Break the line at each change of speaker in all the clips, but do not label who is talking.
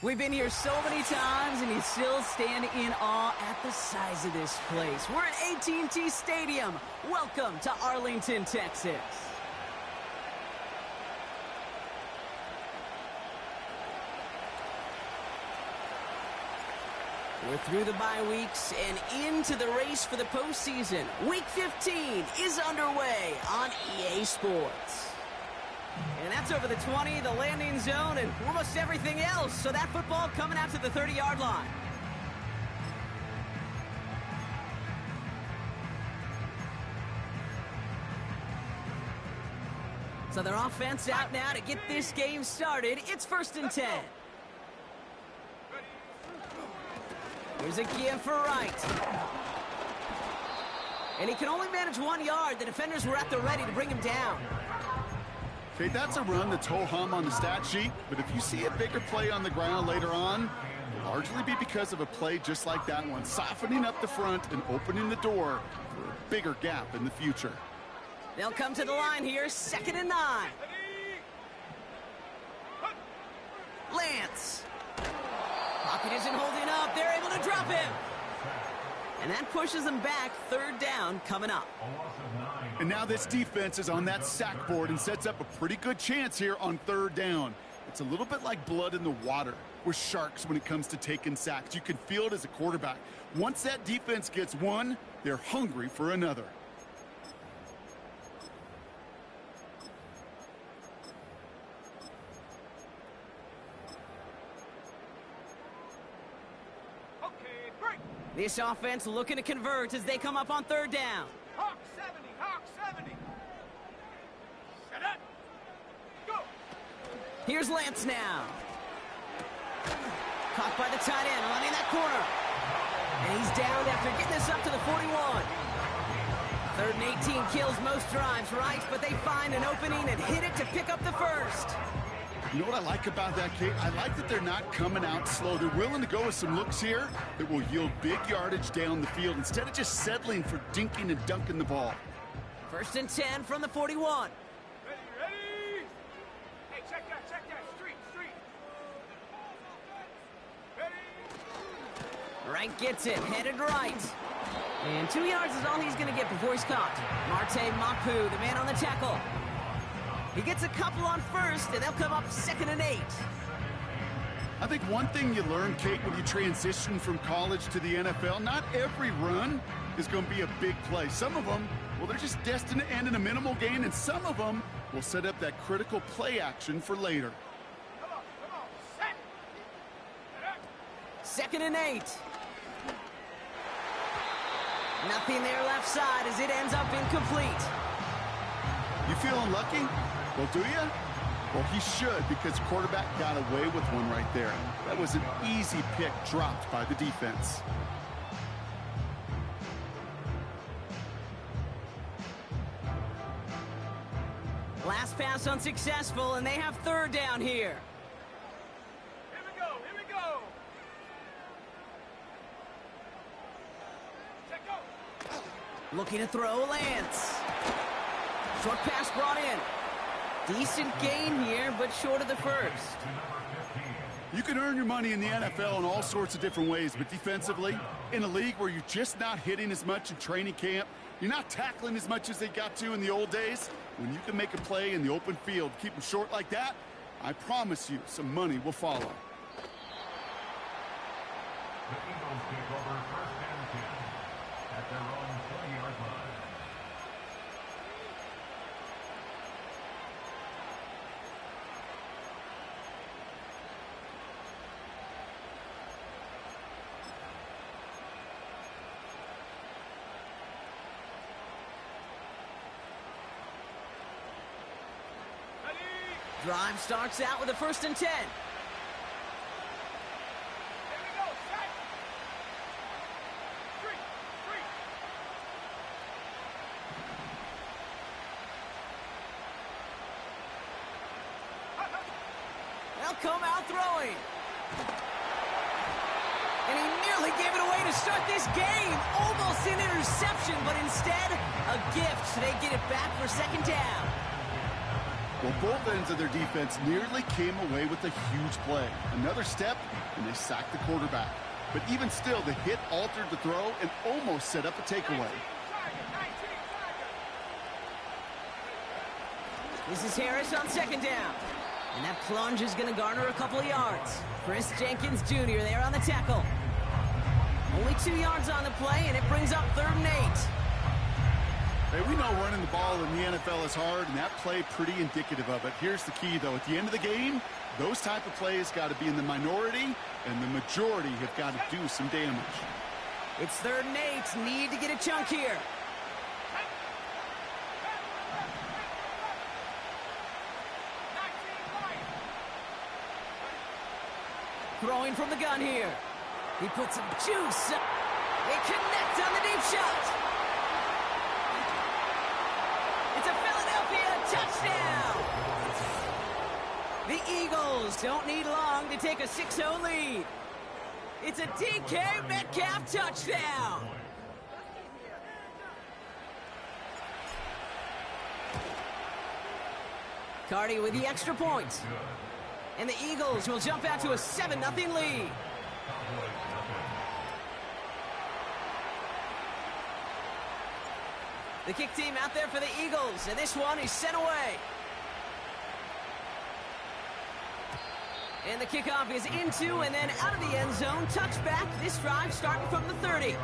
We've been here so many times, and you still stand in awe at the size of this place. We're at AT&T Stadium. Welcome to Arlington, Texas. We're through the bye weeks and into the race for the postseason. Week 15 is underway on EA Sports. And that's over the 20, the landing zone, and almost everything else. So that football coming out to the 30-yard line. So their offense out now to get this game started. It's 1st and 10. Here's a give for Wright. And he can only manage 1 yard. The defenders were at the ready to bring him down.
Okay, that's a run that's ho-hum on the stat sheet, but if you see a bigger play on the ground later on, it'll largely be because of a play just like that one, softening up the front and opening the door for a bigger gap in the future.
They'll come to the line here, 2nd and 9. Lance. Pocket isn't holding up. They're able to drop him. And that pushes them back. 3rd down coming up.
And now this defense is on that sack board and sets up a pretty good chance here on 3rd down. It's a little bit like blood in the water with sharks when it comes to taking sacks. You can feel it as a quarterback. Once that defense gets one, they're hungry for another.
This offense looking to convert as they come up on 3rd down.
Hawk 70, Hawk 70. Set up. Go.
Here's Lance now. Caught by the tight end, running that corner. And he's down after getting this up to the 41. 3rd and 18 kills most drives, right? But they find an opening and hit it to pick up the 1st.
You know what I like about that, Kate? I like that they're not coming out slow. They're willing to go with some looks here that will yield big yardage down the field instead of just settling for dinking and dunking the ball.
1st and 10 from the 41.
Ready. Hey, check that. Street. Ready.
Wright gets it, headed right. And 2 yards is all he's going to get before he's caught. Marte Mapu, the man on the tackle. He gets a couple on 1st, and they'll come up 2nd and 8.
I think one thing you learn, Kate, when you transition from college to the NFL, not every run is going to be a big play. Some of them, well, they're just destined to end in a minimal gain, and some of them will set up that critical play action for later.
Come on. Set.
2nd and 8. Nothing there left side as it ends up incomplete.
You feeling lucky? Well, do you? Well, he should, because quarterback got away with one right there. That was an easy pick dropped by the defense.
Last pass unsuccessful, and they have 3rd down here.
Here we go. Check go.
Looking to throw, Lance. Short pass brought in. Decent gain here, but short of the 1st.
You can earn your money in the NFL in all sorts of different ways, but defensively, in a league where you're just not hitting as much in training camp, you're not tackling as much as they got to in the old days, when you can make a play in the open field, keep them short like that, I promise you some money will follow.
The Eagles take over 1st and 10 at their own 20-yard line.
Drive starts out with a 1st and 10.
Here we go. Set. Street.
They'll come out throwing. And he nearly gave it away to start this game. Almost an interception, but instead, a gift. They get it back for 2nd down.
Well, both ends of their defense nearly came away with a huge play. Another step, and they sacked the quarterback. But even still, the hit altered the throw and almost set up a takeaway.
This is Harris on second down. And that plunge is going to garner a couple of yards. Chris Jenkins Jr. there on the tackle. Only 2 yards on the play, and it brings up 3rd and 8.
Hey, we know running the ball in the NFL is hard, and that play pretty indicative of it. Here's the key, though. At the end of the game, those type of plays got to be in the minority, and the majority have got to do some damage.
It's 3rd and 8. Need to get a chunk here. Throwing from the gun here. He puts some juice. They connect on the deep shot. It's a Philadelphia touchdown. The Eagles don't need long to take a 6-0 lead. It's a DK Metcalf touchdown. Cardi with the extra point. And the Eagles will jump out to a 7-0 lead. The kick team out there for the Eagles, and this one is sent away. And the kickoff is into and then out of the end zone. Touchback. This drive starting from the 30.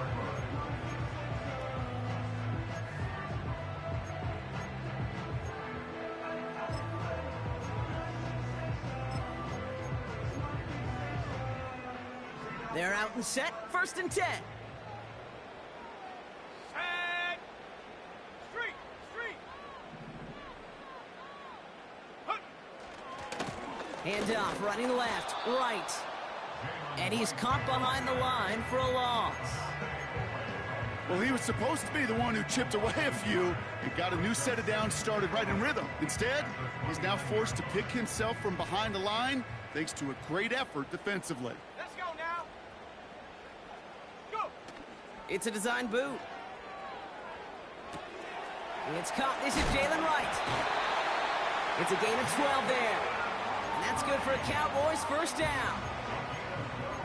They're out and set. 1st and 10.
Set. Street.
Hand off, running left, right. And he's caught behind the line for a loss.
Well, he was supposed to be the one who chipped away a few and got a new set of downs started right in rhythm. Instead, he's now forced to pick himself from behind the line thanks to a great effort defensively.
Let's go now. Go.
It's a design boot. And it's caught. This is Jalen Wright. It's a gain of 12 there. And that's good for a Cowboys 1st down.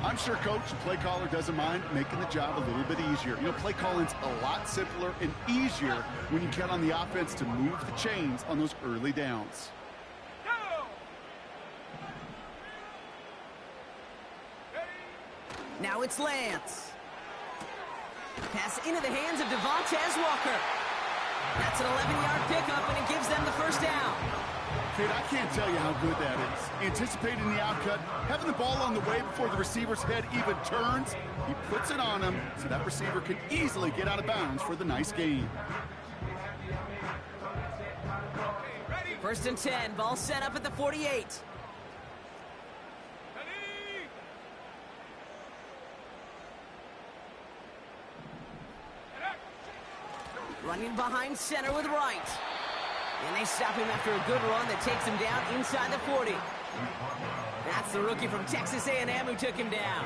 I'm sure coach and play caller doesn't mind making the job a little bit easier. You know, play calling's a lot simpler and easier when you count on the offense to move the chains on those early downs.
Go. Ready.
Now it's Lance. Pass into the hands of Devontae Walker. That's an 11-yard pickup, and it gives them the 1st down.
Kid, I can't tell you how good that is. Anticipating the outcut, having the ball on the way before the receiver's head even turns, he puts it on him so that receiver can easily get out of bounds for the nice gain.
1st and 10, ball set up at the 48.
Ready.
Running behind center with Wright. And they stop him after a good run that takes him down inside the 40. That's the rookie from Texas A&M who took him down.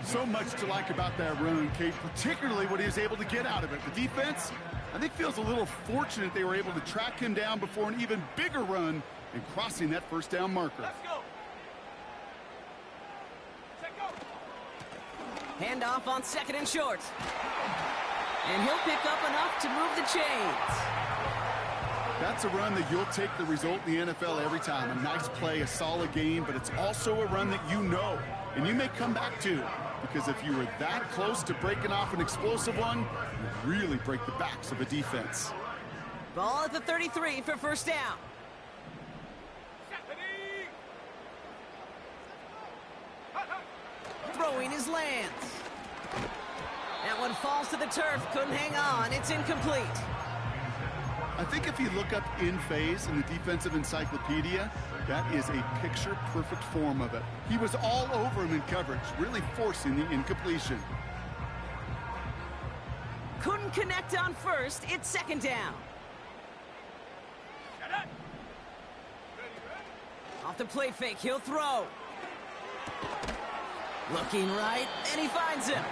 So much to like about that run, Kate, particularly what he was able to get out of it. The defense, I think, feels a little fortunate they were able to track him down before an even bigger run and crossing that 1st down marker.
Let's go. Set go.
Handoff on 2nd and short. And he'll pick up enough to move the chains.
That's a run that you'll take the result in the NFL every time. A nice play, a solid game, but it's also a run that you know, and you may come back to, because if you were that close to breaking off an explosive one, you really break the backs of a defense.
Ball at the 33 for 1st down.
Ready.
Throwing is Lance. That one falls to the turf. Couldn't hang on. It's incomplete.
I think if you look up in phase in the defensive encyclopedia, that is a picture-perfect form of it. He was all over him in coverage, really forcing the incompletion.
Couldn't connect on 1st. It's 2nd down.
Set up.
Off the play fake. He'll throw. Looking right, and he finds him.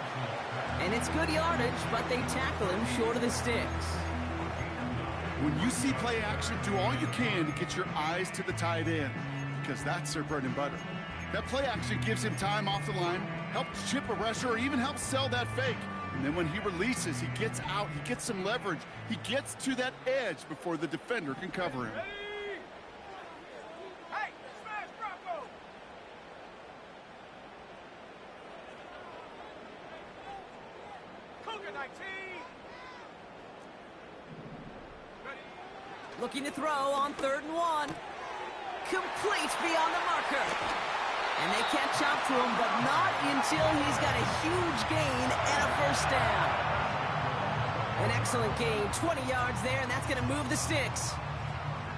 And it's good yardage, but they tackle him short of the sticks.
When you see play action, do all you can to get your eyes to the tight end, because that's their bread and butter. That play action gives him time off the line, helps chip a rusher, or even helps sell that fake. And then when he releases, he gets out, he gets some leverage. He gets to that edge before the defender can cover him.
Hey, smash Bronco! Cougar 19! Ready?
Looking to throw on 3rd and 1. Complete beyond the marker. And they catch up to him, but not until he's got a huge gain and a first down. An excellent gain, 20 yards there, and that's going to move the sticks.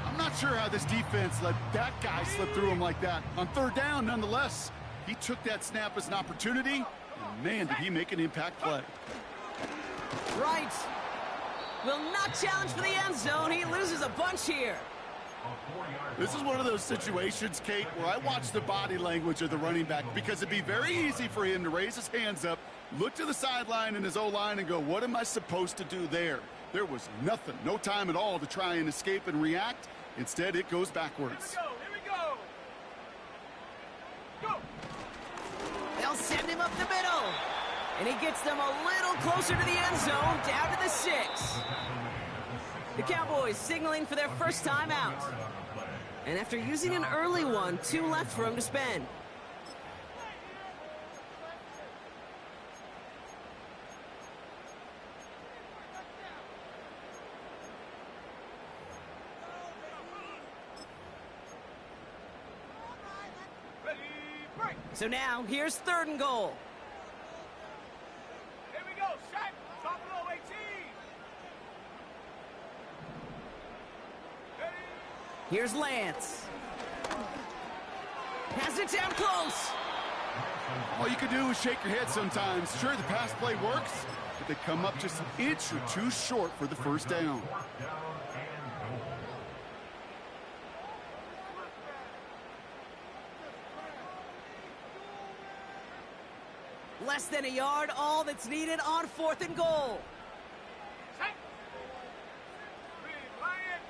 I'm not sure how this defense let that guy slip through him like that. On 3rd down, nonetheless, he took that snap as an opportunity, and man, did he make an impact play.
Right. Will not challenge for the end zone. He loses a bunch here.
This is one of those situations, Kate, where I watch the body language of the running back, because it'd be very easy for him to raise his hands up, look to the sideline in his O-line and go, what am I supposed to do there? There was nothing, no time at all to try and escape and react. Instead, it goes backwards.
Here we go! Go!
They'll send him up the middle. And he gets them a little closer to the end zone, down to the 6. The Cowboys signaling for their first time out. And after using an early one, 2 left for him to spend.
Ready, break!
So now, here's 3rd and goal.
Here we go, set! Top low, 18! Ready?
Here's Lance. Has it down close.
All you can do is shake your head sometimes. Sure, the pass play works, but they come up just an inch or 2 short for the first down.
Less than a yard, all that's needed on 4th and goal.
Set! Green Lion!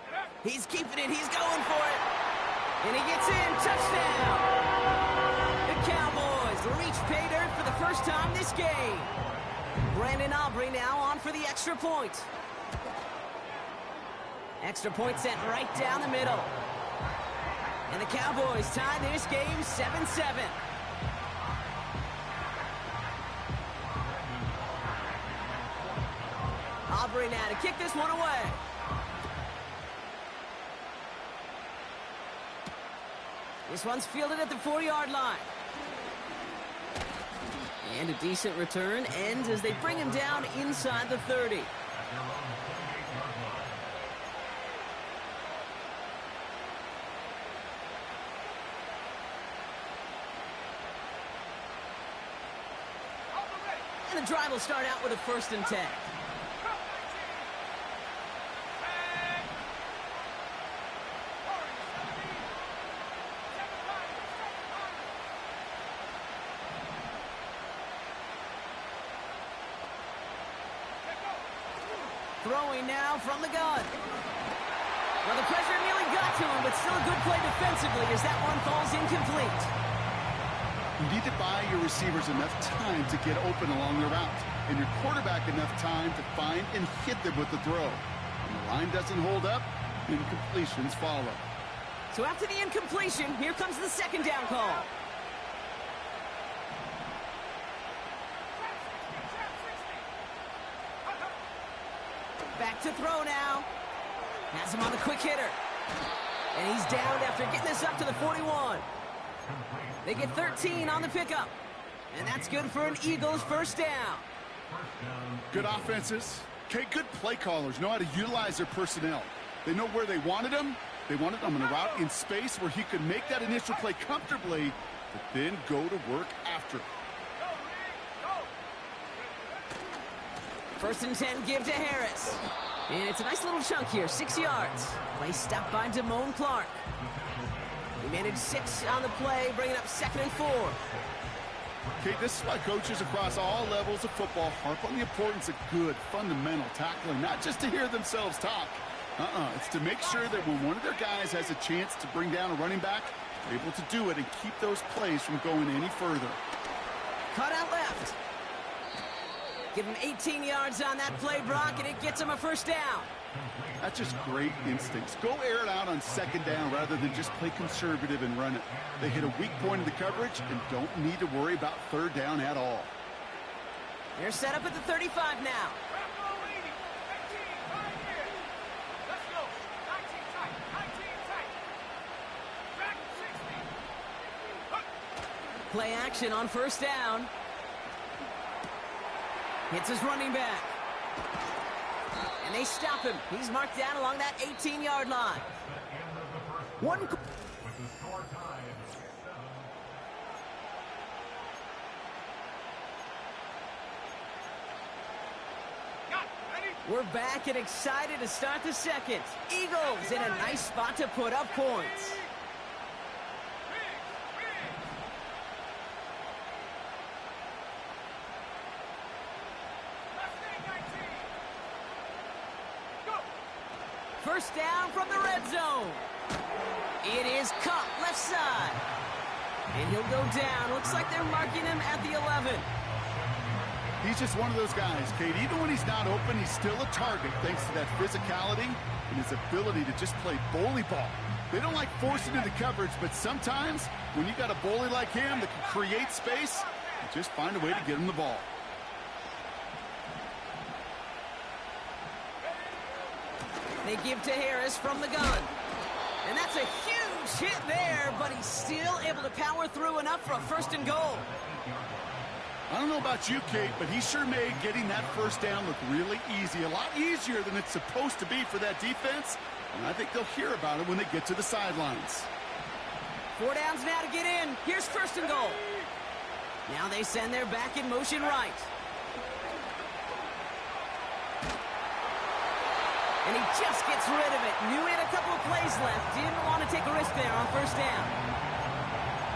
Get up!
He's keeping it. He's going for it. And he gets in. Touchdown. The Cowboys reach pay dirt for the first time this game. Brandon Aubrey now on for the extra point. Extra point sent right down the middle. And the Cowboys tie this game 7-7. Aubrey now to kick this one away. This one's fielded at the 4-yard line. And a decent return ends as they bring him down inside the 30. And the drive will start out with a 1st and 10. Throwing now from the gun. Well, the pressure nearly got to him, but still a good play defensively as that one falls incomplete.
You need to buy your receivers enough time to get open along the route, and your quarterback enough time to find and hit them with the throw. When the line doesn't hold up, incompletions follow.
So after the incompletion, here comes the 2nd down call. Back to throw now. Has him on the quick hitter. And he's downed after getting this up to the 41. They get 13 on the pickup. And that's good for an Eagles first down.
Good offenses. Okay, good play callers know how to utilize their personnel. They know where they wanted them. They wanted them in a route in space where he could make that initial play comfortably, but then go to work after.
1st and 10 give to Harris. And it's a nice little chunk here, 6 yards. Play stopped by Damone Clark. He managed 6 on the play, bringing up 2nd and 4.
Okay, this is why coaches across all levels of football harp on the importance of good, fundamental tackling, not just to hear themselves talk. It's to make sure that when one of their guys has a chance to bring down a running back, they're able to do it and keep those plays from going any further.
Cut out left. Give him 18 yards on that play, Brock, and it gets him a first down.
That's just great instincts. Go air it out on second down rather than just play conservative and run it. They hit a weak point in the coverage and don't need to worry about third down at all.
They're set up at the 35 now.
Let's go. 19 tight. 19 tight. Back 60.
Play action on first down. Hits his running back. And they stop him. He's marked down along that 18-yard line. One.
With the score tied 7.
Got it. Ready?
We're back and excited to start the second. Eagles in a nice spot to put up points. First down from the red zone. It is caught left side. And he'll go down. Looks like they're marking him at the 11.
He's just one of those guys, Kate. Even when he's not open, he's still a target thanks to that physicality and his ability to just play bully ball. They don't like forcing into coverage, but sometimes when you got a bully like him that can create space, you just find a way to get him the ball.
They give to Harris from the gun. And that's a huge hit there, but he's still able to power through enough for a first and goal.
I don't know about you, Kate, but he sure made getting that first down look really easy. A lot easier than it's supposed to be for that defense. And I think they'll hear about it when they get to the sidelines.
4 downs now to get in. Here's first and goal. Now they send their back in motion right. And he just gets rid of it. Knew he had a couple of plays left. Didn't want to take a risk there on first down.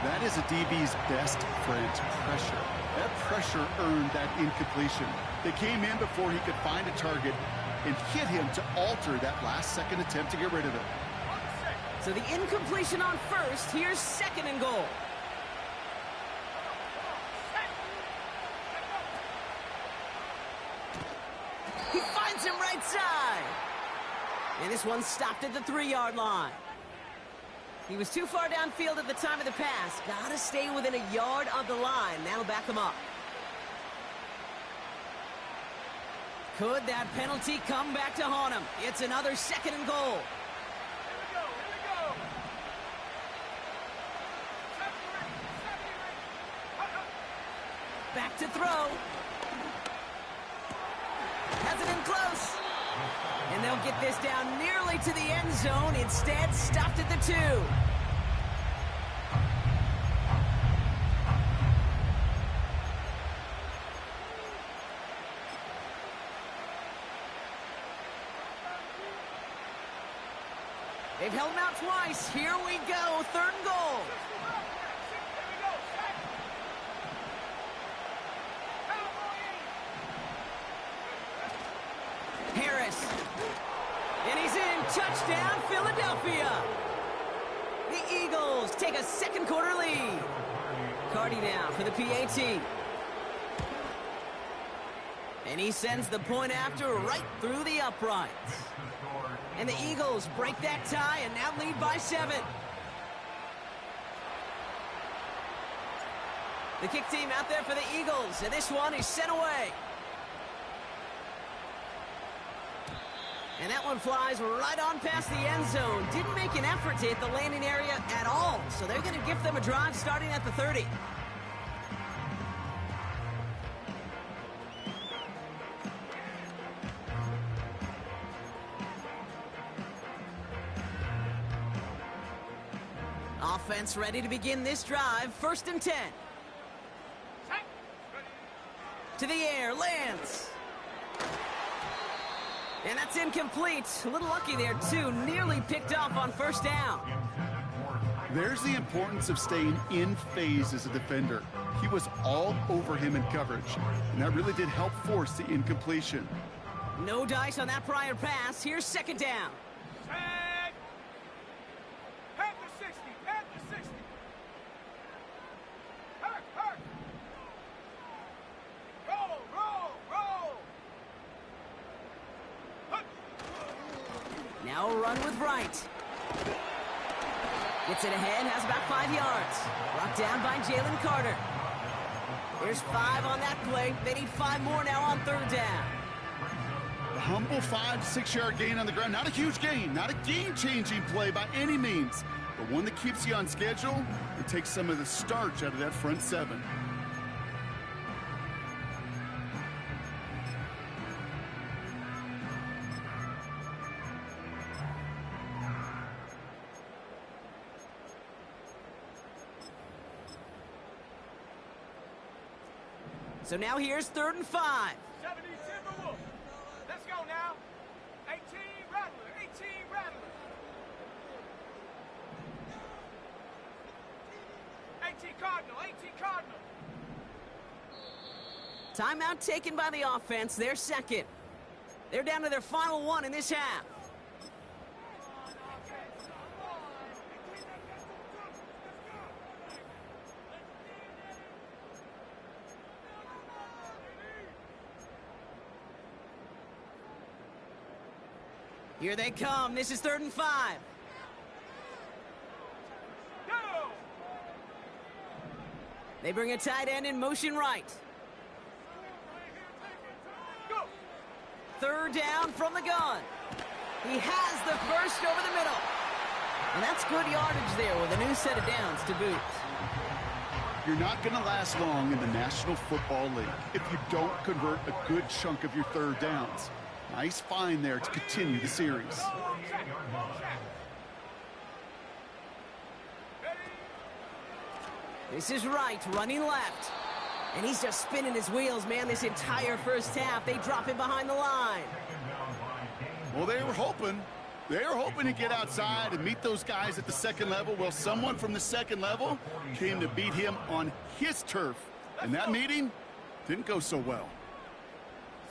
That is a DB's best friend, pressure. That pressure earned that incompletion. They came in before he could find a target and hit him to alter that last-second attempt to get rid of it.
So the incompletion on first. Here's second and goal. He finds him right side. And this one stopped at the 3-yard line. He was too far downfield at the time of the pass. Gotta stay within a yard of the line. That'll back him up. Could that penalty come back to haunt him? It's another second and goal.
Here we go.
Back to throw. Has it in close. And they'll get this down nearly to the end zone. Instead, stopped at the 2. They've held him out twice. Here we go. Third and goal. Harris. And he's in. Touchdown, Philadelphia. The Eagles take a second quarter lead. Cardi now for the PAT. And he sends the point after right through the uprights. And the Eagles break that tie and now lead by 7. The kick team out there for the Eagles, and this one is sent away. And that one flies right on past the end zone. Didn't make an effort to hit the landing area at all, so they're going to give them a drive starting at the 30. Offense ready to begin this drive. First and 10. To the air, Lance. And that's incomplete. A little lucky there, too. Nearly picked off on first down.
There's the importance of staying in phase as a defender. He was all over him in coverage, and that really did help force the incompletion.
No dice on that prior pass. Here's second down.
Tag! Head to 60, head to 60. Hurt! Roll! Hut.
Now a run with Wright. Gets it ahead, has about 5 yards. Brought down by Jalen Carter. There's 5 on that play. They need 5 more now on third down.
A humble 5-6 yard gain on the ground. Not a huge gain, not a game-changing play by any means, but one that keeps you on schedule and takes some of the starch out of that front 7.
So now here's 3rd and 5.
70 Timberwolves. Let's go now. 18 Rattler, 18 Rattler. 18 Cardinal, 18 Cardinal.
Timeout taken by the offense. Their second. They're down to their final 1 in this half. Here they come. This is 3rd and 5.
Go!
They bring a tight end in motion right.
Go!
3rd down from the gun. He has the first over the middle. And that's good yardage there with a new set of downs to boot.
You're not going to last long in the National Football League if you don't convert a good chunk of your 3rd downs. Nice find there to continue the series.
Check. Ready?
This is Wright running left. And he's just spinning his wheels, man, this entire first half. They drop him behind the line.
Well, they were hoping to get outside and meet those guys at the 2nd level. Well, someone from the 2nd level came to beat him on his turf. And that meeting didn't go so well.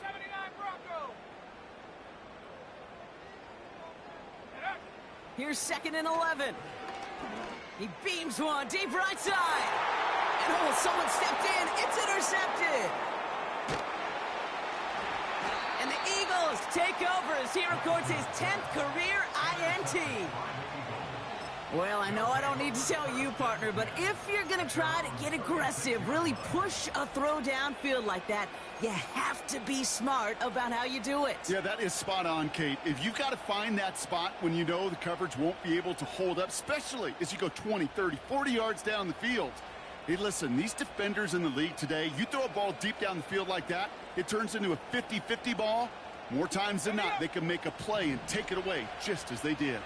79 Bronco.
Here's 2nd and 11. He beams one deep right side. And oh, someone stepped in. It's intercepted. And the Eagles take over as he records his 10th career INT. Well, I know I don't need to tell you, partner, but if you're going to try to get aggressive, really push a throw downfield like that, you have to be smart about how you do it.
Yeah, that is spot on, Kate. If you've got to find that spot when you know the coverage won't be able to hold up, especially as you go 20, 30, 40 yards down the field. Hey, listen, these defenders in the league today, you throw a ball deep down the field like that, it turns into a 50-50 ball. More times than not, they can make a play and take it away, just as they did.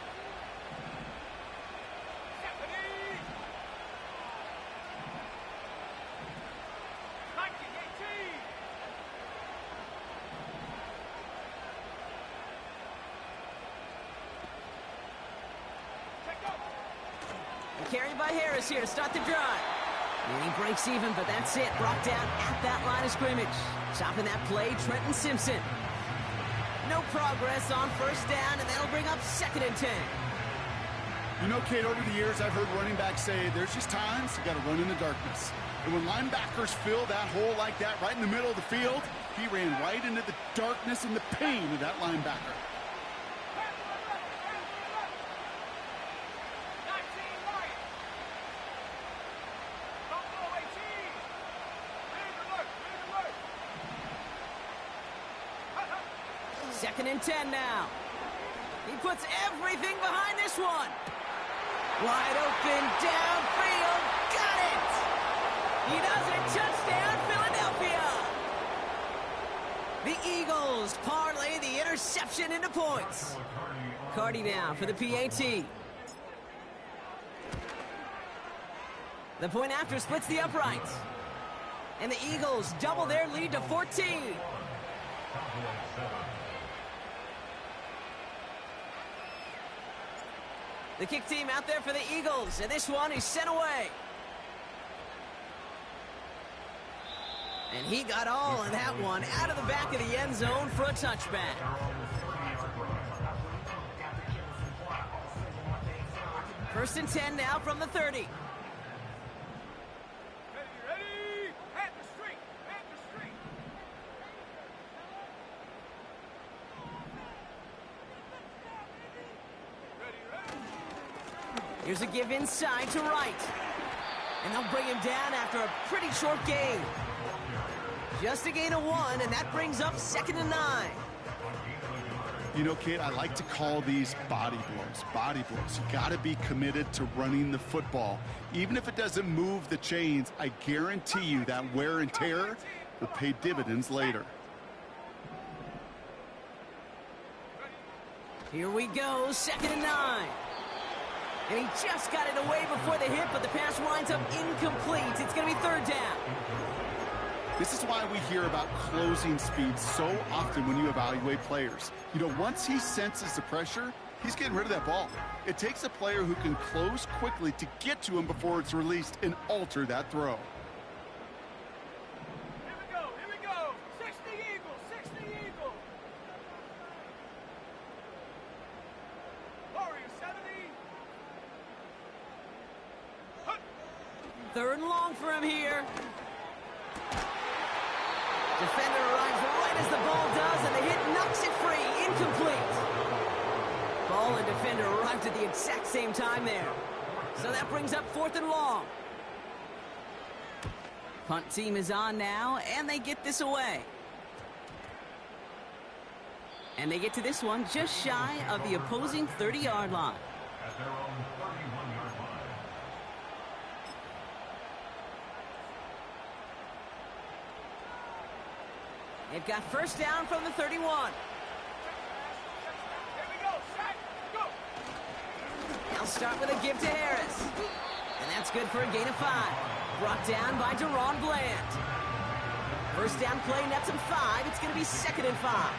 Carried by Harris here to start the drive. And he breaks even, but that's it. Brought down at that line of scrimmage. Stopping that play, Trenton Simpson. No progress on 1st down, and that'll bring up 2nd and 10.
You know, Kate, over the years, I've heard running backs say there's just times you got to run in the darkness. And when linebackers fill that hole like that right in the middle of the field, he ran right into the darkness and the pain of that linebacker.
Second and 10 now. He puts everything behind this one. Wide open, downfield, got it! He does it, touchdown, Philadelphia! The Eagles parlay the interception into points. Cardi now for the PAT. The point after splits the uprights. And the Eagles double their lead to 14. The kick team out there for the Eagles, and this one is sent away. And he got all of that one out of the back of the end zone for a touchback. First and 10 now from the 30.
Ready, ready! Panther Street! Panther Street! Ready, ready!
Here's a give inside to Wright. And they'll bring him down after a pretty short gain. Just a gain of 1, and that brings up 2nd and 9.
You know, kid, I like to call these body blows. Body blows. You got to be committed to running the football. Even if it doesn't move the chains, I guarantee you that wear and tear will pay dividends later.
Here we go, 2nd and 9. And he just got it away before the hit, but the pass winds up incomplete. It's going to be 3rd down.
This is why we hear about closing speed so often when you evaluate players. You know, once he senses the pressure, he's getting rid of that ball. It takes a player who can close quickly to get to him before it's released and alter that throw.
Here we go, here we go! 60 Eagles, 60 Eagles! Warrior 70!
3rd and long for him here. Defender arrives right as the ball does, and the hit knocks it free. Incomplete. Ball and defender arrived at the exact same time there. So that brings up 4th and long. Punt team is on now, and they get this away. And they get to this one just shy of the opposing 30-yard line.
At their own 31-yard line.
They've got first down from the 31.
Here we go, set, go!
They'll start with a give to Harris. And that's good for a gain of 5. Brought down by Deron Bland. First down play nets him 5. It's going to be 2nd and 5.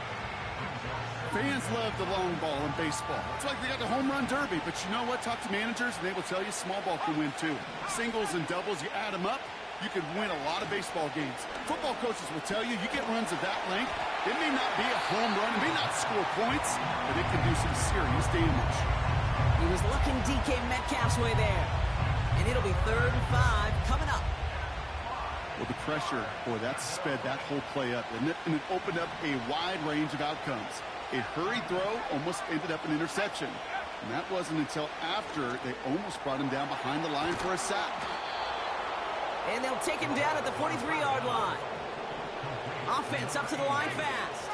Fans love the long ball in baseball. It's like they got the home run derby, but you know what? Talk to managers, and they will tell you small ball can win too. Singles and doubles, you add them up, you can win a lot of baseball games. Football coaches will tell you, you get runs of that length, it may not be a home run, it may not score points, but it can do some serious damage.
He was looking DK Metcalf's way there. And it'll be 3rd and 5 coming up.
Well, the pressure, boy, that sped that whole play up, didn't it? And it opened up a wide range of outcomes. A hurried throw almost ended up an interception. And that wasn't until after they almost brought him down behind the line for a sack.
And they'll take him down at the 43-yard line. Offense up to the line fast.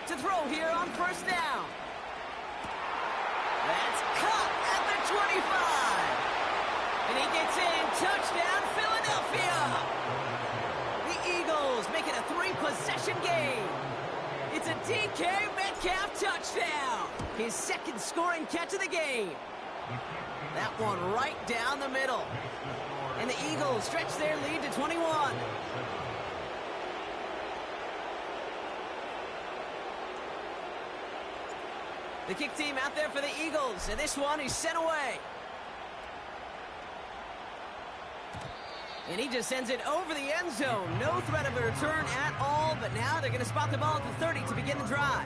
To throw here on first down. That's caught at the 25. And he gets in. Touchdown, Philadelphia. The Eagles make it a 3-possession game. It's a DK Metcalf touchdown. His 2nd scoring catch of the game. That one right down the middle. And the Eagles stretch their lead to 21. The kick team out there for the Eagles, and this one is sent away. And he just sends it over the end zone. No threat of a return at all, but now they're going to spot the ball at the 30 to begin the drive.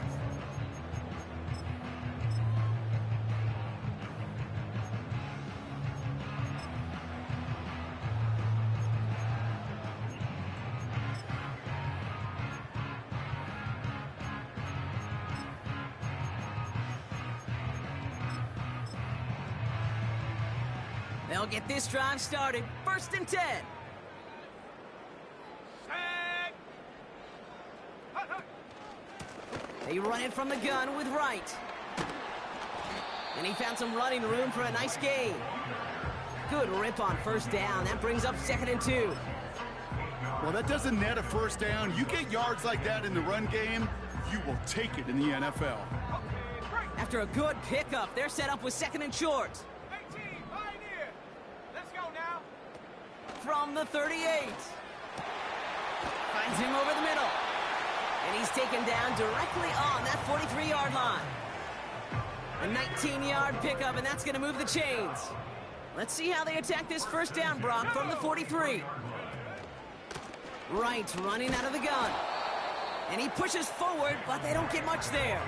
They'll get this drive started. 1st and 10.
Set! Hut, hut.
They run it from the gun with Wright. And he found some running room for a nice gain. Good rip on first down. That brings up 2nd and 2.
Well, that doesn't net a first down. You get yards like that in the run game, you will take it in the NFL.
After a good pickup, they're set up with 2nd and short.
18, Pioneer! Let's go now!
From the 38. Finds him over the middle. And he's taken down directly on that 43-yard line. A 19-yard pickup, and that's going to move the chains. Let's see how they attack this first down, Brock, from the 43. Wright running out of the gun. And he pushes forward, but they don't get much there.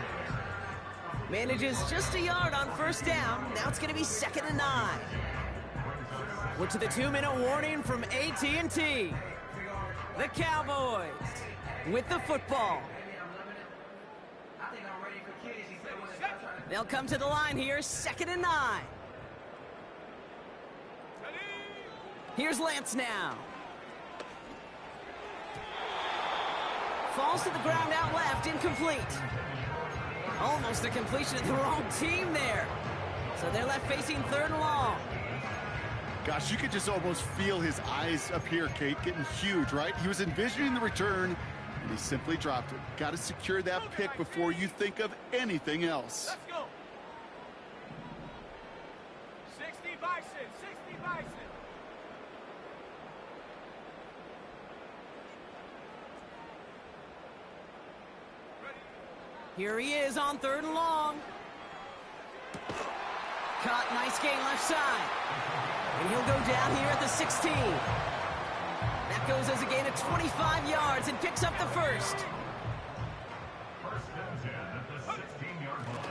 Manages just a yard on first down. Now it's going to be 2nd and 9. We're to the 2-minute warning from AT&T. The Cowboys with the football. They'll come to the line here, 2nd and 9. Here's Lance now. Falls to the ground out left, incomplete. Almost a completion of the wrong team there. So they're left facing 3rd and long.
Gosh, you could just almost feel his eyes up here, Kate, getting huge, right? He was envisioning the return, and he simply dropped it. Got to secure that pick before you think of anything else.
Let's go. 60 Bison, 60 Bison.
Here he is on 3rd and long. Caught, nice gain left side. And he'll go down here at the 16. That goes as a gain of 25 yards and picks up the first.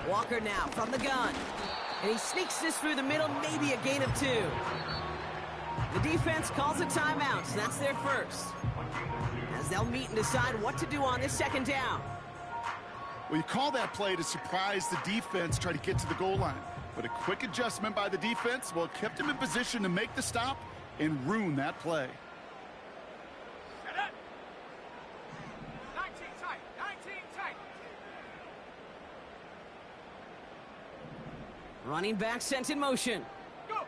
Walker now from the gun. And he sneaks this through the middle, maybe a gain of 2. The defense calls a timeout, so that's their first. As they'll meet and decide what to do on this 2nd down.
Well, you call that play to surprise the defense, try to get to the goal line. But a quick adjustment by the defense, well, kept him in position to make the stop and ruin that play.
Set up. 19 tight, 19 tight.
Running back sent in motion.
Go.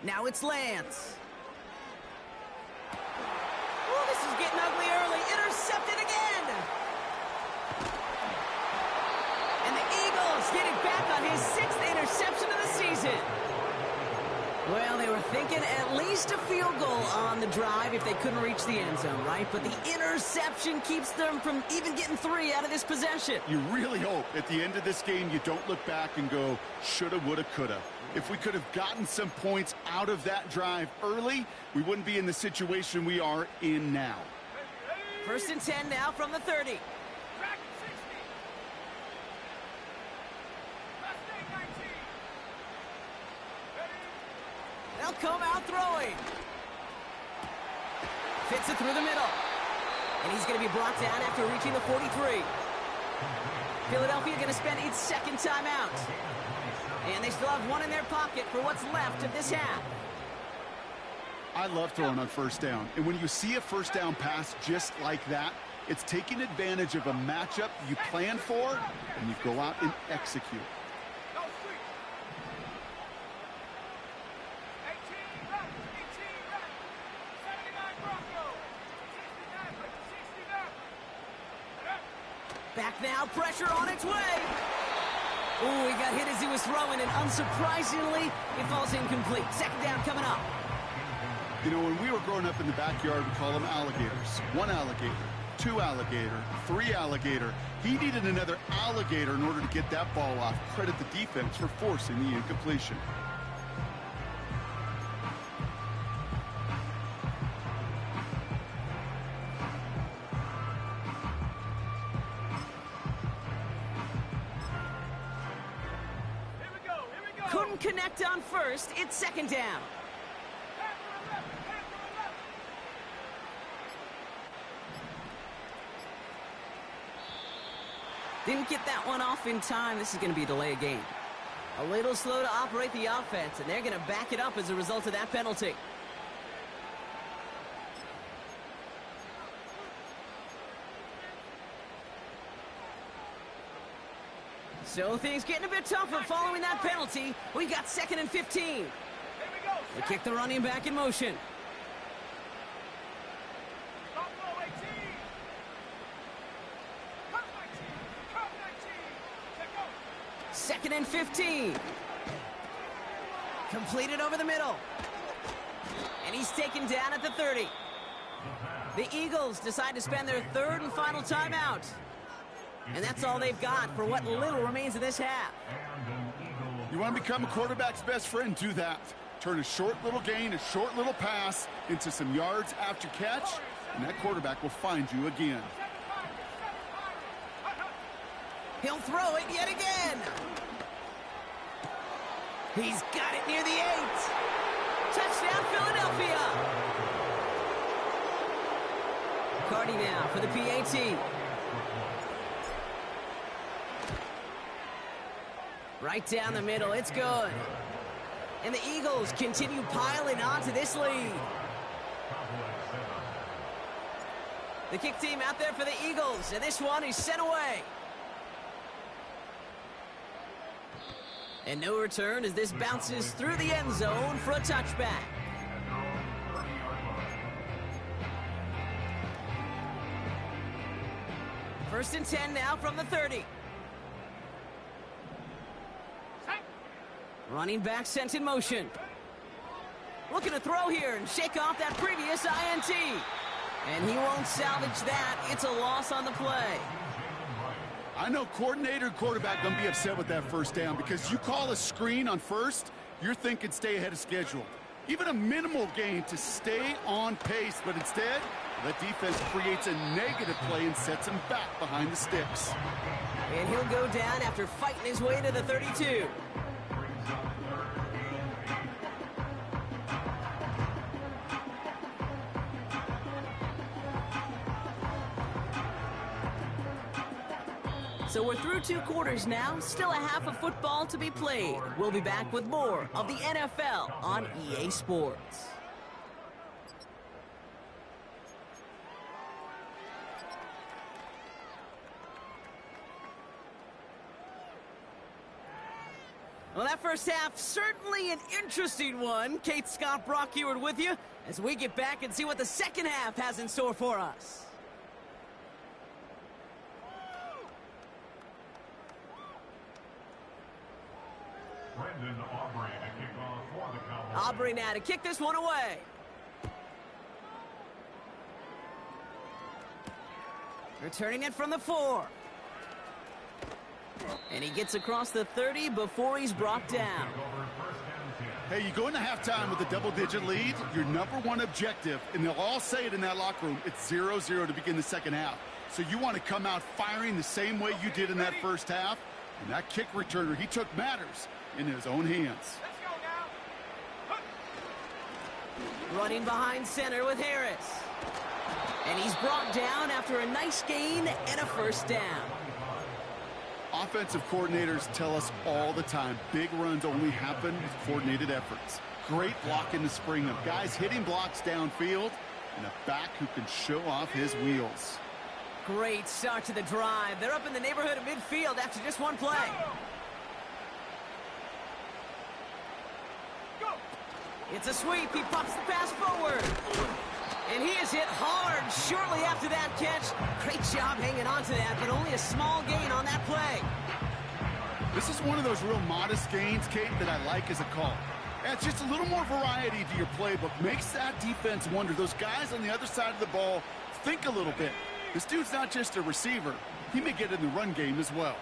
Now it's Lance. Oh, this is getting ugly early. Intercepted again. And the Eagles get it back on his 6th interception of the season. Well, they were thinking at least a field goal on the drive if they couldn't reach the end zone, right? But the interception keeps them from even getting 3 out of this possession.
You really hope at the end of this game you don't look back and go, shoulda, woulda, coulda. If we could have gotten some points out of that drive early, we wouldn't be in the situation we are in now.
1st and 10 now from the 30.
Track 60. Last day 19. Ready.
They'll come out throwing. Fits it through the middle. And he's going to be brought down after reaching the 43. Philadelphia going to spend its 2nd timeout. And they still have 1 in their pocket for what's left of this half.
I love throwing on 1st down. And when you see a 1st down pass just like that, it's taking advantage of a matchup you plan for, and you go out and execute.
No sweep. 18 run, 18 run. 79 Broncos. 69, 69.
Back now, pressure on its way. Ooh, he got hit as he was throwing, and unsurprisingly, it falls incomplete. 2nd down coming up.
You know, when we were growing up in the backyard, we call them alligators. 1 alligator, 2 alligator, 3 alligator. He needed another alligator in order to get that ball off. Credit the defense for forcing the incompletion.
Couldn't connect on 1st. It's 2nd down. Didn't get that one off in time. This is going to be a delay of game. A little slow to operate the offense, and they're going to back it up as a result of that penalty. So things getting a bit tougher following that penalty. We've got 2nd and 15.
Here we go.
They kick the running back in motion.
Buffalo 18. Cut 19. Cut 19. Check go.
2nd and 15. Completed over the middle. And he's taken down at the 30. The Eagles decide to spend their third and final timeout. And that's all they've got for what little remains of this half.
You want to become a quarterback's best friend? Do that. Turn a short little gain, a short little pass into some yards after catch, and that quarterback will find you again.
He'll throw it yet again. He's got it near the 8. Touchdown, Philadelphia. Cardi now for the PAT. Right down the middle, it's good. And the Eagles continue piling on to this lead. The kick team out there for the Eagles, and this one is sent away. And no return as this bounces through the end zone for a touchback. First and 10 now from the 30. Running back sent in motion. Looking to throw here and shake off that previous INT. And he won't salvage that. It's a loss on the play.
I know coordinator and quarterback going to be upset with that first down because you call a screen on first, you're thinking stay ahead of schedule. Even a minimal gain to stay on pace, but instead, the defense creates a negative play and sets him back behind the sticks.
And he'll go down after fighting his way to the 32. So we're through 2 quarters now, still a half of football to be played. We'll be back with more of the NFL on EA Sports. Well, that first half, certainly an interesting one. Kate, Scott, Brock Ewart with you as we get back and see what the second half has in store for us. Aubrey now to kick this one away. Returning it from the 4. And he gets across the 30 before he's brought down.
Hey, you go into halftime with a double-digit lead, your number one objective, and they'll all say it in that locker room, it's 0-0 to begin the second half. So you want to come out firing the same way you did in that first half. And that kick returner, he took matters in his own hands.
Running behind center with Harris. And he's brought down after a nice gain and a first down.
Offensive coordinators tell us all the time, big runs only happen with coordinated efforts. Great block in the spring of guys hitting blocks downfield and a back who can show off his wheels.
Great start to the drive. They're up in the neighborhood of midfield after just one play. It's a sweep. He pops the pass forward. And he is hit hard shortly after that catch. Great job hanging on to that, but only a small gain on that play.
This is one of those real modest gains, Kate, that I like as a call. It's just a little more variety to your playbook. Makes that defense wonder. Those guys on the other side of the ball think a little bit. This dude's not just a receiver. He may get in the run game as well.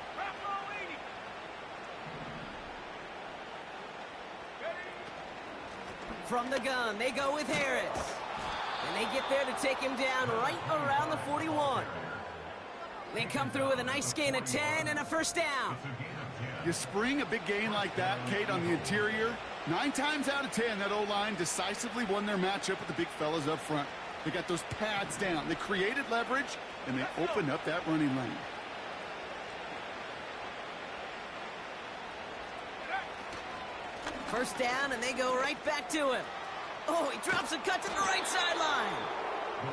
From the gun, they go with Harris. And they get there to take him down right around the 41. They come through with a nice gain of 10 and a first down.
You spring a big gain like that, Kate, on the interior. 9 times out of 10, that O-line decisively won their matchup with the big fellas up front. They got those pads down. They created leverage, and they opened up that running lane.
First down, and they go right back to him. Oh, he drops a cut to the right sideline.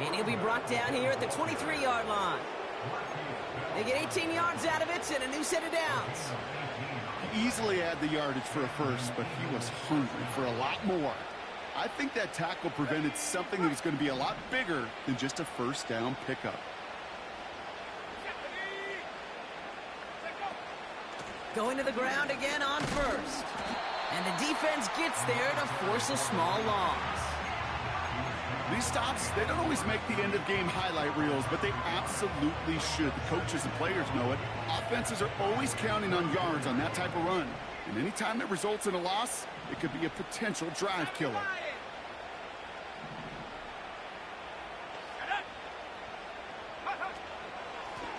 And he'll be brought down here at the 23-yard line. They get 18 yards out of it and a new set of downs.
He easily had the yardage for a first, but he was hungry for a lot more. I think that tackle prevented something that was going to be a lot bigger than just a first down pickup.
Going to the ground again on first. And the defense gets there to force a small loss.
These stops, they don't always make the end-of-game highlight reels, but they absolutely should. The coaches and players know it. Offenses are always counting on yards on that type of run. And anytime it results in a loss, it could be a potential drive killer.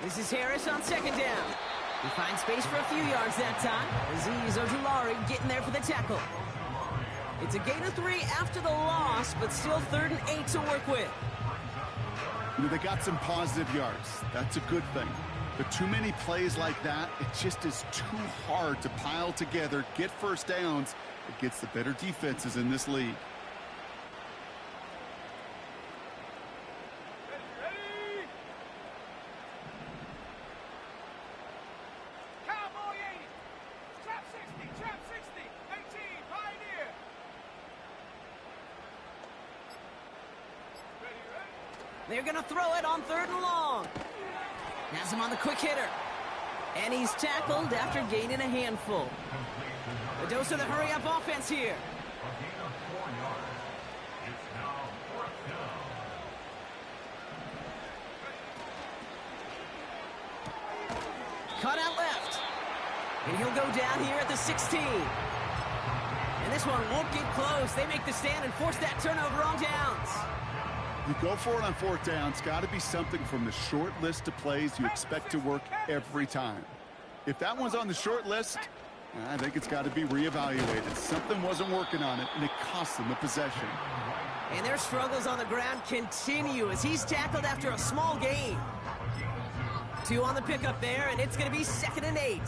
This is Harris on second down. He finds space for a few yards that time. Azeez Ojulari getting there for the tackle. It's a gain of 3 after the loss, but still 3rd and 8 to work with.
You know, they got some positive yards. That's a good thing. But too many plays like that, it just is too hard to pile together, get first downs against the better defenses in this league.
They're going to throw it on 3rd and long. Has him on the quick hitter. And he's tackled after gaining a handful. A dose of the hurry-up offense here. Cut out left. And he'll go down here at the 16. And this one won't get close. They make the stand and force that turnover on downs.
You go for it on 4th down. It's got to be something from the short list of plays you expect to work every time. If that one's on the short list, I think it's got to be reevaluated. Something wasn't working on it, and it cost them the possession.
And their struggles on the ground continue as he's tackled after a small gain. 2 on the pickup there, and it's going to be 2nd and 8.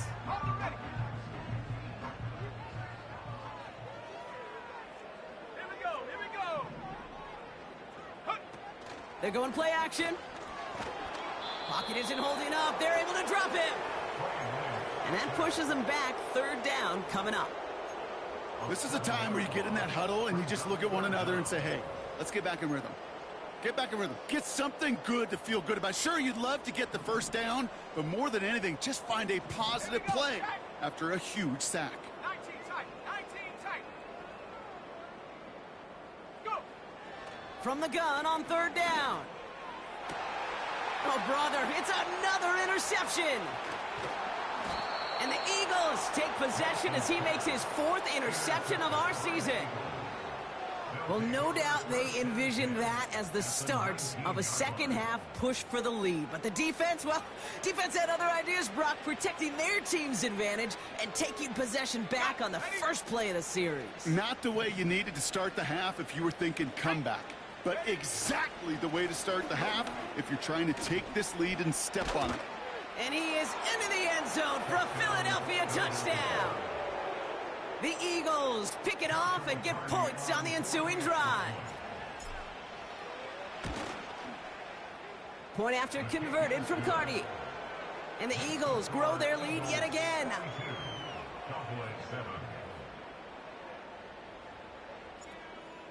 They're going play action. Pocket isn't holding up. They're able to drop him. And that pushes them back. 3rd down coming up.
This is a time where you get in that huddle and you just look at one another and say, hey, let's get back in rhythm. Get back in rhythm. Get something good to feel good about. Sure, you'd love to get the first down, but more than anything, just find a positive play after a huge sack.
19 tight. 19 tight. Go.
From the gun on 3rd down. Oh, brother, it's another interception. And the Eagles take possession as he makes his 4th interception of our season. Well, no doubt they envisioned that as the start of a second-half push for the lead. But the defense, well, defense had other ideas, Brock, protecting their team's advantage and taking possession back on the first play of the series.
Not the way you needed to start the half if you were thinking comeback, but exactly the way to start the half if you're trying to take this lead and step on it.
And he is into the end zone for a Philadelphia touchdown. The Eagles pick it off and get points on the ensuing drive. Point after converted from Cardi. And the Eagles grow their lead yet again.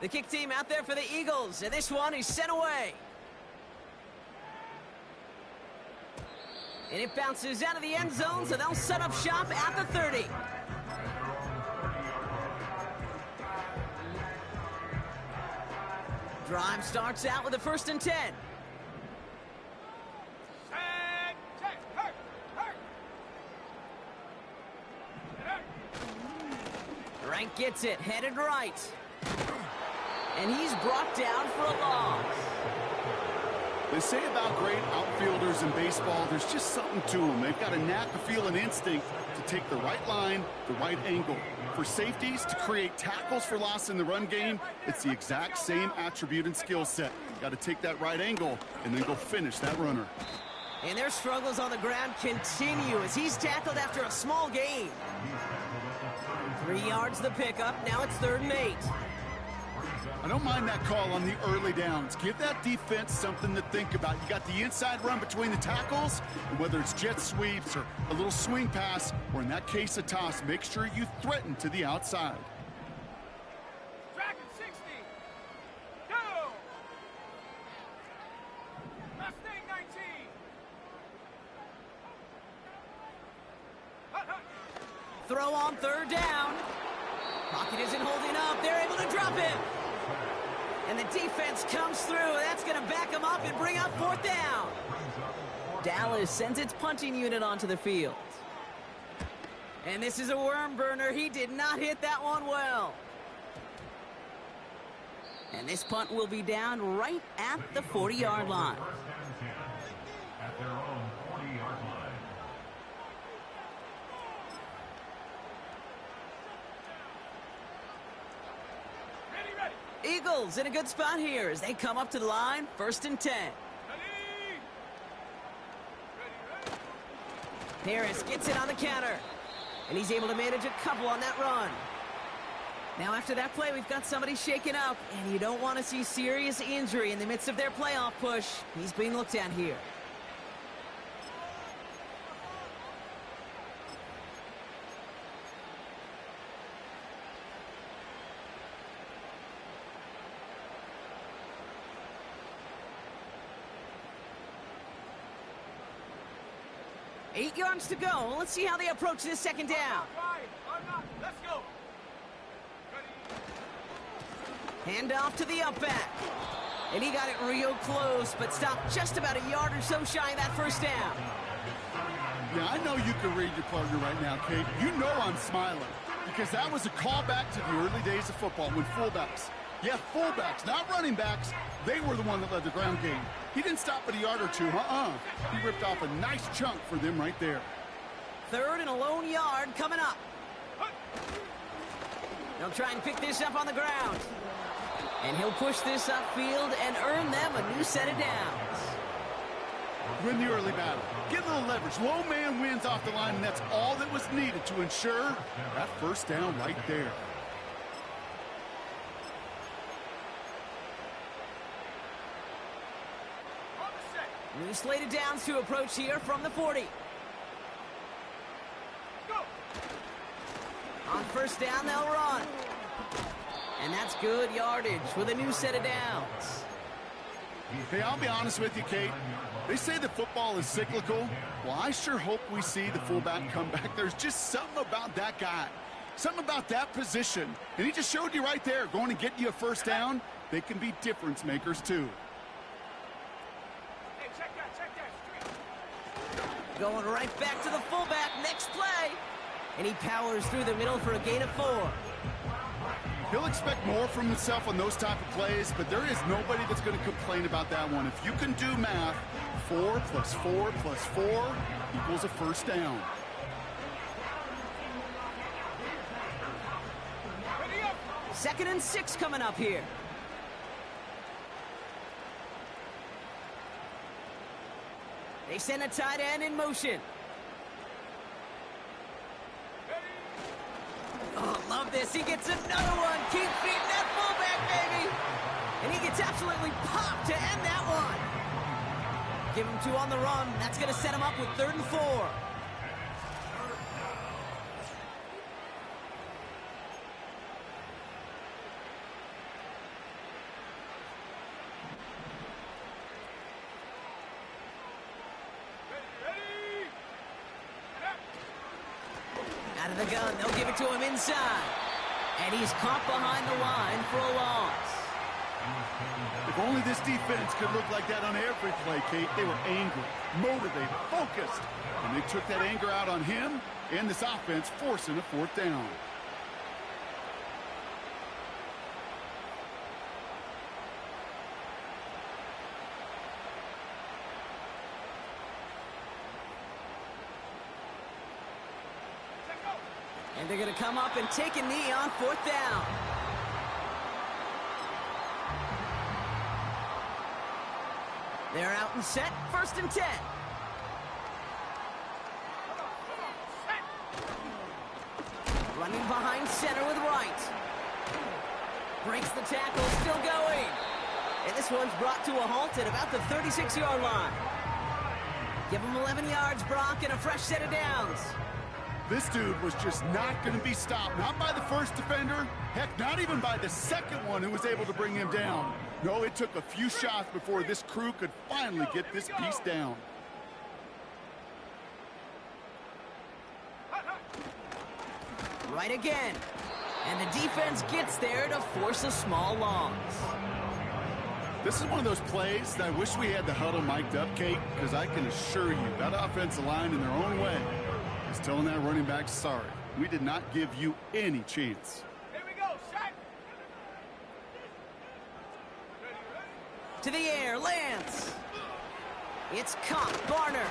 The kick team out there for the Eagles, and this one is sent away. And it bounces out of the end zone, so they'll set up shop at the 30. Drive starts out with a 1st and 10. Rank gets it, headed right. And he's brought down for a loss.
They say about great outfielders in baseball, there's just something to them. They've got a knack, a feel, an instinct to take the right line, the right angle. For safeties, to create tackles for loss in the run game, it's the exact same attribute and skill set. Got to take that right angle and then go finish that runner.
And their struggles on the ground continue as he's tackled after a small gain. 3 yards the pickup. Now it's 3rd and 8.
I don't mind that call on the early downs. Give that defense something to think about. You got the inside run between the tackles, and whether it's jet sweeps or a little swing pass, or in that case a toss, make sure you threaten to the outside.
Dragon 60. Go. Mustang 19.
Throw on 3rd down. Pocket isn't holding up. They're able to drop him. And the defense comes through. That's going to back them up and bring up fourth down. Dallas sends its punting unit onto the field. And this is a worm burner. He did not hit that one well. And this punt will be down right at the 40-yard line.
At their own 40-yard line.
Eagles in a good spot here as they come up to the line, 1st and 10. Harris gets it on the counter, and he's able to manage a couple on that run. Now after that play, we've got somebody shaken up, and you don't want to see serious injury in the midst of their playoff push. He's being looked at here. Eight yards to go. Let's see how they approach this second down.
Let's go.
Hand off to the up back. And he got it real close, but stopped just about a yard or so shy of that first down.
Yeah, I know you can read your partner right now, Kate. You know I'm smiling because that was a callback to the early days of football when fullbacks, fullbacks, not running backs, they were the one that led the ground game. He didn't stop at a yard or two, He ripped off a nice chunk for them right there.
3rd and a lone yard coming up. They'll try and pick this up on the ground. And he'll push this upfield and earn them a new set of downs.
Win the early battle. Get a little leverage. Low man wins off the line, and that's all that was needed to ensure that first down right there.
New slated downs to approach here from the 40.
Go.
On first down, they'll run. And that's good yardage with a new set of downs.
Hey, I'll be honest with you, Kate. They say that football is cyclical. Well, I sure hope we see the fullback come back. There's just something about that guy, something about that position. And he just showed you right there, going to get you a first down. They can be difference makers, too.
Hey, check that street.
Going right back to the fullback, next play. And he powers through the middle for a gain of 4.
He'll expect more from himself on those type of plays, but there is nobody that's going to complain about that one. If you can do math, 4 plus 4 plus 4 equals a first down.
Ready up.
2nd and 6 coming up here. They send a tight end in motion. Oh, love this. He gets another one. Keep feeding that fullback, baby. And he gets absolutely popped to end that one. Give him 2 on the run. That's going to set him up with 3rd and 4. Out of the gun, they'll give it to him inside. And he's caught behind the line for a loss.
If only this defense could look like that on every play, Kate. They were angry, motivated, focused. And they took that anger out on him and this offense, forcing a 4th down.
And they're going to come up and take a knee on 4th down. They're out and set, 1st and 10. Running behind center with Wright. Breaks the tackle, still going. And this one's brought to a halt at about the 36-yard line. Give him 11 yards, Brock, and a fresh set of downs.
This dude was just not going to be stopped. Not by the first defender. Heck, not even by the second one who was able to bring him down. No, it took a few shots before this crew could finally get this piece down.
Right again. And the defense gets there to force a small loss.
This is one of those plays that I wish we had the huddle mic'd up, Kate, because I can assure you that offensive line in their own way is telling that running back, sorry, we did not give you any chance.
Here we go, shot.
To the air, Lance. It's caught, Barner.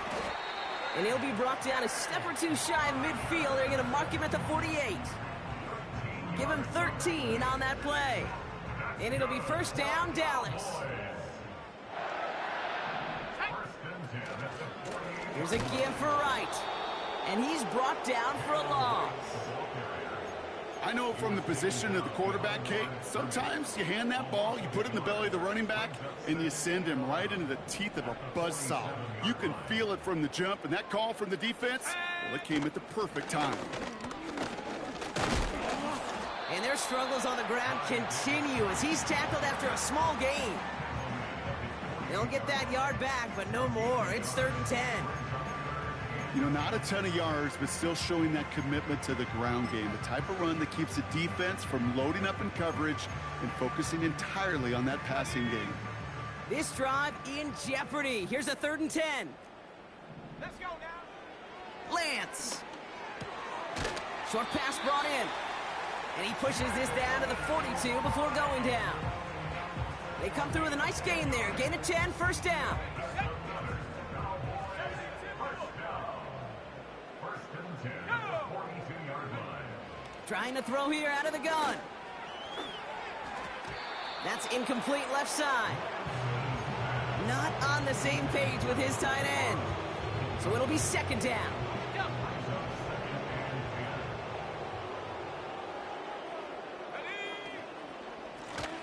And he'll be brought down a step or two shy of midfield. They're going to mark him at the 48. Give him 13 on that play. And it'll be first down, Dallas. Here's a give for Wright. And he's brought down for a loss.
I know from the position of the quarterback, Kate, sometimes you hand that ball, you put it in the belly of the running back, and you send him right into the teeth of a buzzsaw. You can feel it from the jump, and that call from the defense, well, it came at the perfect time.
And their struggles on the ground continue as he's tackled after a small gain. They'll get that yard back, but no more. It's 3rd and 10.
You know, not a ton of yards, but still showing that commitment to the ground game. The type of run that keeps the defense from loading up in coverage and focusing entirely on that passing game.
This drive in jeopardy. Here's a 3rd and 10.
Let's go now.
Lance. Short pass brought in. And he pushes this down to the 42 before going down. They come through with a nice gain there. Gain of 10, first down. Trying to throw here out of the gun. That's incomplete left side. Not on the same page with his tight end. So it'll be 2nd down.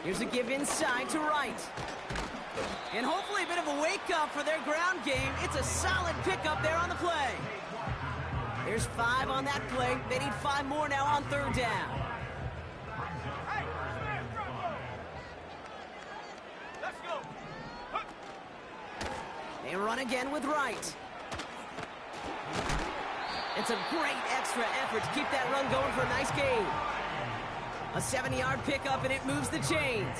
Here's a give inside to Wright. And hopefully a bit of a wake-up for their ground game. It's a solid pickup there on the play. There's 5 on that play. They need 5 more now on 3rd down.
Let's go.
They run again with Wright. It's a great extra effort to keep that run going for a nice gain. A 70-yard pickup, and it moves the chains.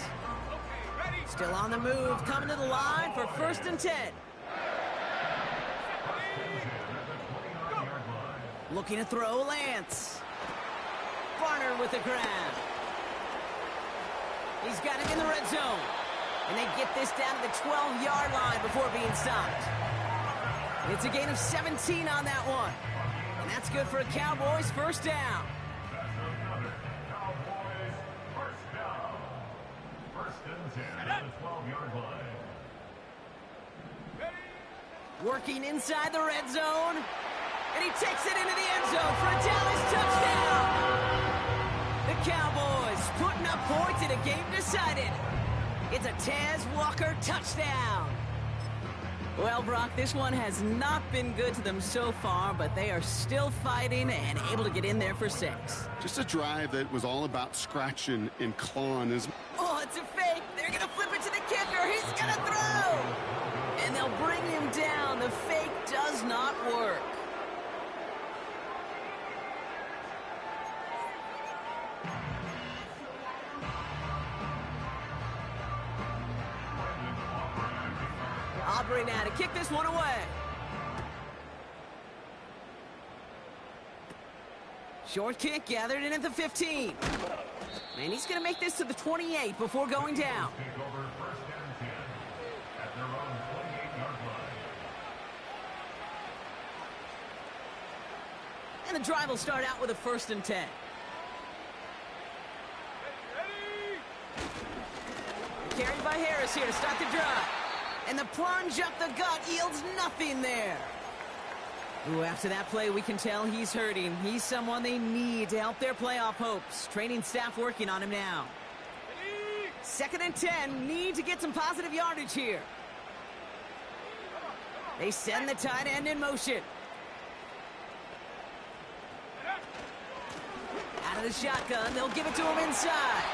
Still on the move, coming to the line for 1st and 10. Looking to throw, Lance. Barner with the grab. He's got it in the red zone. And they get this down to the 12-yard line before being stopped. It's a gain of 17 on that one. And that's good for a Cowboys first down. Working inside the red zone. And he takes it into the end zone for a Dallas touchdown. The Cowboys putting up points in a game decided. It's a Taz Walker touchdown. Well, Brock, this one has not been good to them so far, but they are still fighting and able to get in there for 6.
Just a drive that was all about scratching and clawing.
Oh, it's a fake. They're going to flip it to the kicker. He's going to throw. And they'll bring him down. The fake does not work. Aubrey now to kick this one away. Short kick gathered in at the 15. And he's going to make this to the 28 before going down. And the drive will start out with a 1st and 10. Carried by Harris here to start the drive. And the plunge up the gut yields nothing there. Ooh, after that play, we can tell he's hurting. He's someone they need to help their playoff hopes. Training staff working on him now. 2nd and 10, need to get some positive yardage here. They send the tight end in motion. Out of the shotgun, they'll give it to him inside.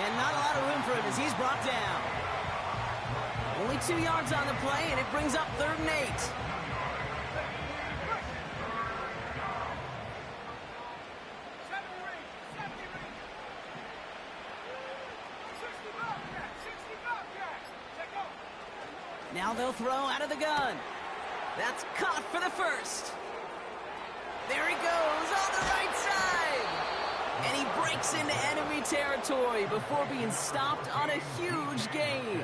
And not a lot of room for him as he's brought down. Only 2 yards on the play, and it brings up 3rd and 8. Now they'll throw out of the gun. That's caught for the first. There he goes on the right side. And he breaks into enemy territory before being stopped on a huge gain.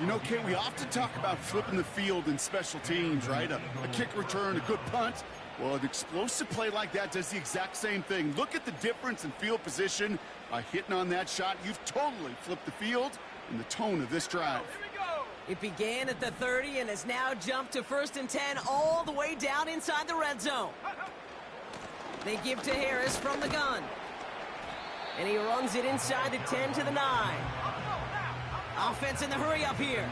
You know, Kate, we often talk about flipping the field in special teams, right? A kick return, a good punt. Well, an explosive play like that does the exact same thing. Look at the difference in field position. By hitting on that shot, you've totally flipped the field and the tone of this drive.
Here we go.
It began at the 30 and has now jumped to 1st and 10 all the way down inside the red zone. They give to Harris from the gun. And he runs it inside the 10 to the 9. Offense in the hurry up here.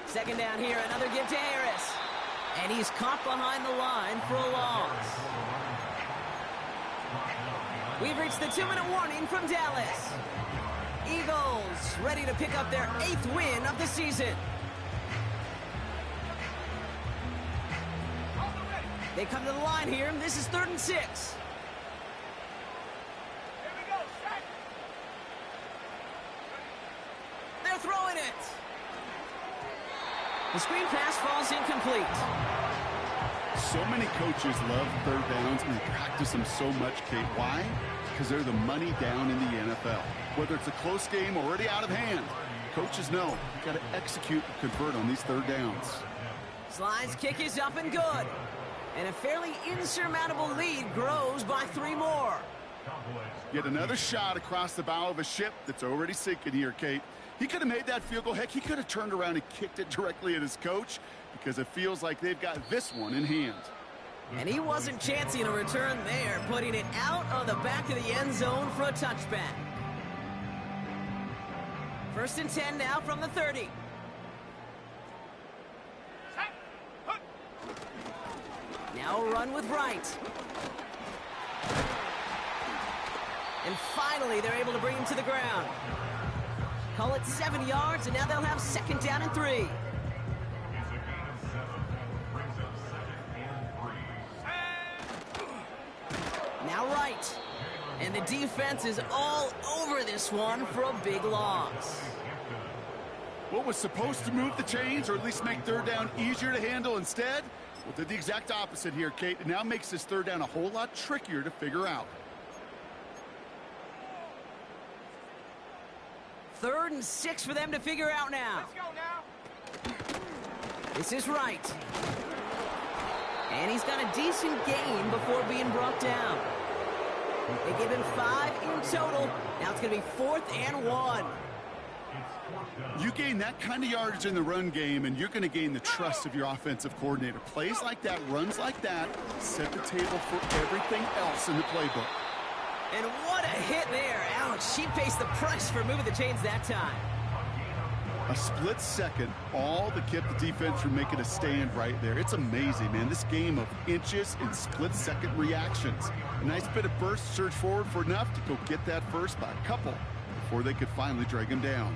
Second down here, another give to Harris. And he's caught behind the line for a loss. We've reached the 2-minute warning from Dallas. Eagles ready to pick up their 8th win of the season. They come to the line here. This is 3rd and 6.
Here we go, set.
They're throwing it. The screen pass falls incomplete.
So many coaches love third downs, and they practice them so much, Kate. Why? Because they're the money down in the NFL. Whether it's a close game already out of hand, coaches know you've got to execute and convert on these third downs.
Slide's kick is up and good. And a fairly insurmountable lead grows by 3 more.
Yet another shot across the bow of a ship that's already sinking here, Kate. He could have made that field goal. Heck, he could have turned around and kicked it directly at his coach because it feels like they've got this one in hand.
And he wasn't chancing a return there, putting it out of the back of the end zone for a touchback. 1st and 10 now from the 30. Now a run with Wright. And finally, they're able to bring him to the ground. Call it 7 yards, and now they'll have 2nd down and 3. Now Wright. And the defense is all over this one for a big loss.
What was supposed to move the chains, or at least make third down easier to handle instead? Well, did the exact opposite here, Kate. It now makes this third down a whole lot trickier to figure out.
3rd and 6 for them to figure out now.
Let's go now.
This is Wright. And he's got a decent gain before being brought down. They give him 5 in total. Now it's going to be 4th and 1.
You gain that kind of yardage in the run game, and you're going to gain the trust of your offensive coordinator. Plays like that, runs like that, set the table for everything else in the playbook.
And what a hit there. Alex, she pays the price for moving the chains that time.
A split second, all that kept the defense from making a stand right there. It's amazing, man. This game of inches and split-second reactions. A nice bit of burst, surge forward for enough to go get that first by a couple before they could finally drag him down.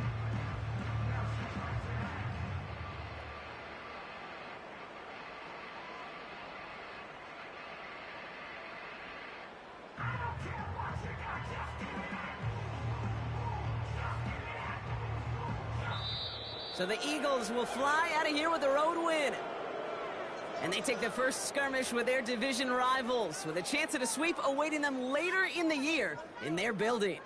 So the Eagles will fly out of here with a road win. And they take the first skirmish with their division rivals, with a chance at a sweep awaiting them later in the year in their building.